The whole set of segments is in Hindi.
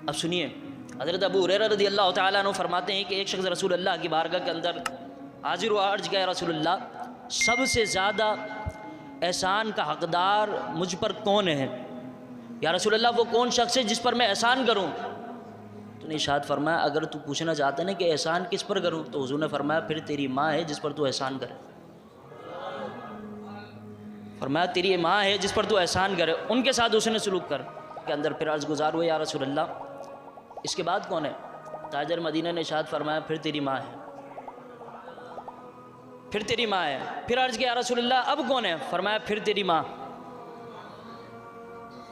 अब सुनिए, हज़रत अबू हुरैरा रज़ियल्लाहु ताला अन्हु फरमाते हैं कि एक शख्स रसूल अल्लाह की बारगाह के अंदर हाजिर हुआ, अर्ज किया रसूल अल्लाह, सबसे ज़्यादा एहसान का हक़दार मुझ पर कौन है? या रसूल अल्लाह वो कौन शख्स है जिस पर मैं एहसान करूँ? तो ने इरशाद फरमाया, अगर तू पूछना चाहते ना कि एहसान किस पर करूँ, तो हुज़ूर ने फरमाया फिर तेरी माँ है जिस पर तू एहसान करे। फरमाया तेरी माँ है जिस पर तू एहसान करे, उनके साथ उसने सलूक कर के अंदर। फिर अर्ज़ गुज़ार हुए, या रसूल अल्लाह इसके बाद कौन है? ताजर मदीना ने इरशाद फरमाया फिर तेरी माँ है, फिर तेरी माँ है। फिर अर्ज़ किया, या रसूल अल्लाह अब कौन है? फरमाया फिर तेरी माँ।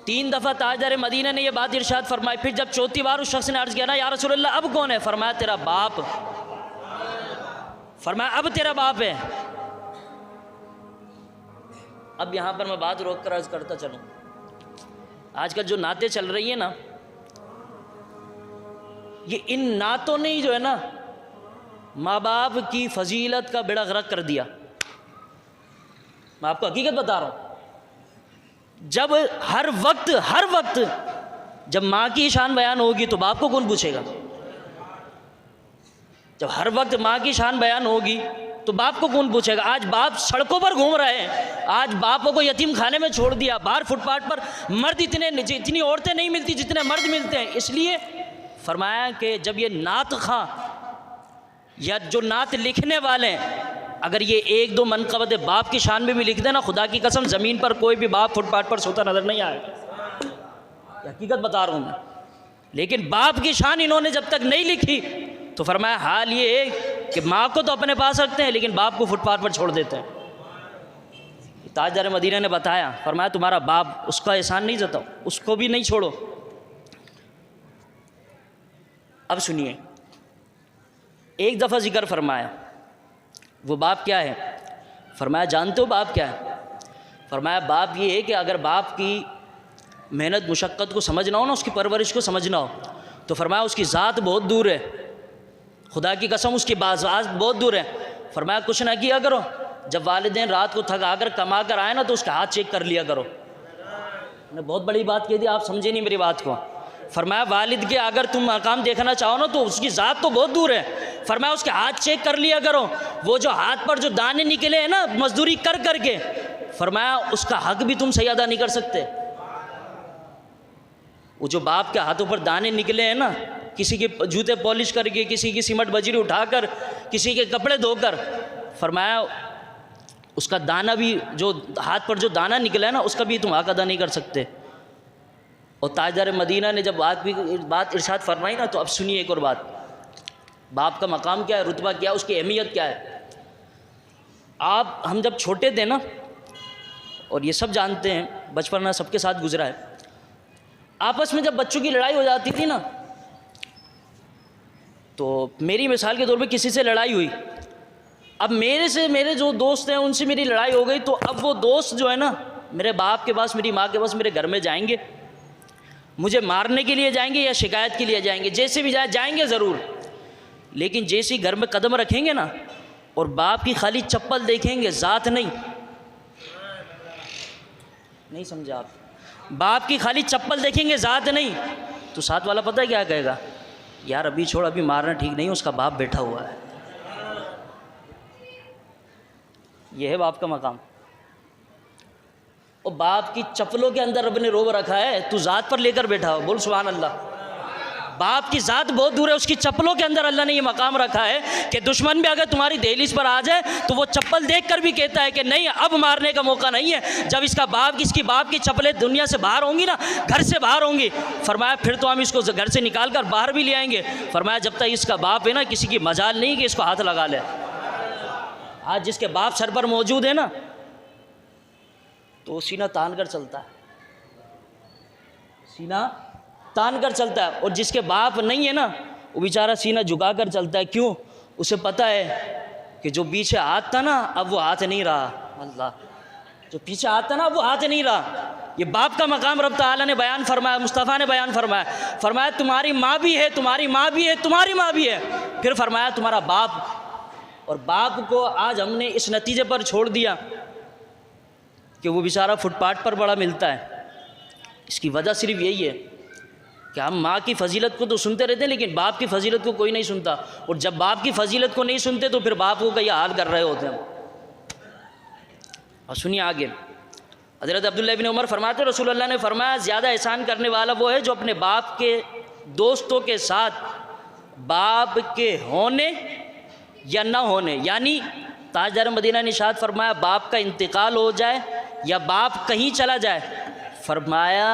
3 दफ़ा ताजदार मदीना ने यह बात इरशाद फरमाई। फिर जब चौथी बार उस शख्स ने अर्ज़ किया ना, या रसूल अल्लाह अब कौन है? फरमाया तेरा बाप। फरमाया अब तेरा बाप है। अब यहाँ पर मैं बात रोक कर अर्ज़ करता चलूँ, आजकल जो नातें चल रही हैं ना, ये इन नातों ने ही जो है ना माँ बाप की फजीलत का बेड़ा गर्क कर दिया। मैं आपको हकीकत बता रहा हूँ, जब हर वक्त जब माँ की शान बयान होगी तो बाप को कौन पूछेगा? जब हर वक्त माँ की शान बयान होगी तो बाप को कौन पूछेगा? आज बाप सड़कों पर घूम रहे हैं, आज बापों को यतीम खाने में छोड़ दिया, बाहर फुटपाथ पर मर्द इतनी औरतें नहीं मिलती जितने मर्द मिलते हैं। इसलिए फरमाया कि जब ये नात खां या जो नात लिखने वाले हैं, अगर ये 1-2 मनक़बत बाप की शान में भी लिख देना, खुदा की कसम ज़मीन पर कोई भी बाप फुटपाथ पर सोता नज़र नहीं आएगा। हकीकत बता रहा हूँ मैं। लेकिन बाप की शान इन्होंने जब तक नहीं लिखी तो फरमाया हाल ये है कि माँ को तो अपने पास रखते हैं लेकिन बाप को फुटपाथ पर छोड़ देते हैं। ताजदार मदीना ने बताया, फरमाया तुम्हारा बाप, उसका एहसान नहीं जताओ, उसको भी नहीं छोड़ो। अब सुनिए, एक दफ़ा जिक्र फरमाया, वो बाप क्या है? फरमाया जानते हो बाप क्या है? फरमाया बाप ये है कि अगर बाप की मेहनत मुशक्क़त को समझना हो ना, उसकी परवरिश को समझना हो, तो फरमाया उसकी ज़ात बहुत दूर है, खुदा की कसम उसकी ज़ात बहुत दूर है। फरमाया कुछ ना किया करो, जब वालिदैन रात को थका कर कमा कर आए ना तो उसका हाथ चेक कर लिया करो। मैंने बहुत बड़ी बात कह दी, आप समझे नहीं मेरी बात को। फरमाया वालिद के अगर तुम मकाम देखना चाहो ना तो उसकी ज़ात तो बहुत दूर है, फरमाया उसके हाथ चेक कर लिया करो। वो जो हाथ पर जो दाने निकले हैं ना मजदूरी कर करके, फरमाया उसका हक भी तुम सही अदा नहीं कर सकते। वो जो बाप के हाथों पर दाने निकले हैं ना, किसी के जूते पॉलिश करके, किसी की सीमेंट बजरी उठाकर, किसी के कपड़े धोकर, फरमाया उसका दाना भी, जो हाथ पर जो दाना निकला है ना, उसका भी तुम हक अदा नहीं कर सकते। और ताजदार मदीना ने जब बात इरशाद फरमाई ना, तो अब सुनिए एक और बात, बाप का मकाम क्या है, रुतबा क्या है, उसकी अहमियत क्या है। हम जब छोटे थे ना, और ये सब जानते हैं, बचपन में सबके साथ गुजरा है, आपस में जब बच्चों की लड़ाई हो जाती थी ना, तो मेरी मिसाल के तौर पे किसी से लड़ाई हुई, अब मेरे जो दोस्त हैं उनसे मेरी लड़ाई हो गई, तो अब वो दोस्त जो है ना मेरे बाप के पास, मेरी माँ के पास, मेरे घर में जाएंगे, मुझे मारने के लिए जाएंगे या शिकायत के लिए जाएंगे, जैसे भी जाएंगे ज़रूर। लेकिन जैसे ही घर में कदम रखेंगे ना और बाप की खाली चप्पल देखेंगे, ज़ात नहीं समझा आप, बाप की खाली चप्पल देखेंगे, ज़ात नहीं, तो साथ वाला पता है क्या कहेगा? यार अभी छोड़, अभी मारना ठीक नहीं, उसका बाप बैठा हुआ है। यह है बाप का मकाम। और बाप की चप्पलों के अंदर रब ने रोब रखा है, तू ज़ात पर लेकर बैठा हो, बोल सुभान अल्लाह। बाप की ज़ात बहुत दूर है, उसकी चप्पलों के अंदर अल्लाह ने ये मकाम रखा है कि दुश्मन भी अगर तुम्हारी दहलीज पर आ जाए तो वो चप्पल देखकर भी कहता है कि नहीं, अब मारने का मौका नहीं है। जब इसकी बाप की चप्पलें दुनिया से बाहर होंगी ना, घर से बाहर होंगी, फरमाया फिर तो हम इसको घर से निकाल कर बाहर भी ले आएंगे। फरमाया जब तक इसका बाप है ना, किसी की मजाल नहीं कि इसको हाथ लगा ले। आज जिसके बाप सर पर मौजूद है ना, तो सीना तान कर चलता है, सीना तान कर चलता है। और जिसके बाप नहीं है ना, वो बेचारा सीना झुका कर चलता है। क्यों? उसे पता है कि जो पीछे हाथ था ना, अब वो हाथ नहीं रहा। अल्लाह, जो पीछे हाथ था ना, वो हाथ नहीं रहा। ये बाप का मकाम रब तआला ने बयान फरमाया, मुस्तफ़ा ने बयान फरमाया। फरमाया तुम्हारी माँ भी है, तुम्हारी माँ भी है, तुम्हारी माँ भी है। फिर फरमाया तुम्हारा बाप। और बाप को आज हमने इस नतीजे पर छोड़ दिया कि वो बेचारा फुटपाथ पर बड़ा मिलता है। इसकी वजह सिर्फ यही है कि हम माँ की फ़जीलत को तो सुनते रहते हैं लेकिन बाप की फ़जीलत को कोई नहीं सुनता, और जब बाप की फ़जीलत को नहीं सुनते तो फिर बाप को कई हाल कर रहे होते हैं। और सुनिए आगे, हज़रत अब्दुल्लाह इब्न उमर फरमाते रसूलुल्लाह ने फरमाया ज़्यादा एहसान करने वाला वो है जो अपने बाप के दोस्तों के साथ बाप के होने या ना होने, यानी ताजदार मदीना ने इरशाद फरमाया बाप का इंतकाल हो जाए या बाप कहीं चला जाए, फरमाया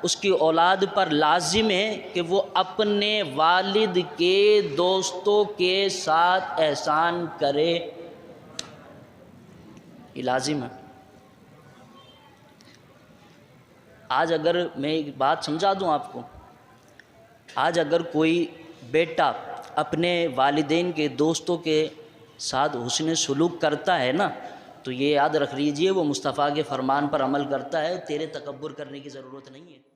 उसकी औलाद पर लाजिम है कि वो अपने वालिद के दोस्तों के साथ एहसान करे, ये लाजिम है। आज अगर मैं एक बात समझा दूं आपको, आज अगर कोई बेटा अपने वालिदैन के दोस्तों के साथ हुस्न सलूक करता है ना, तो ये याद रख लीजिए वो मुस्तफ़ा के फ़रमान पर अमल करता है, तेरे तकब्बुर करने की ज़रूरत नहीं है।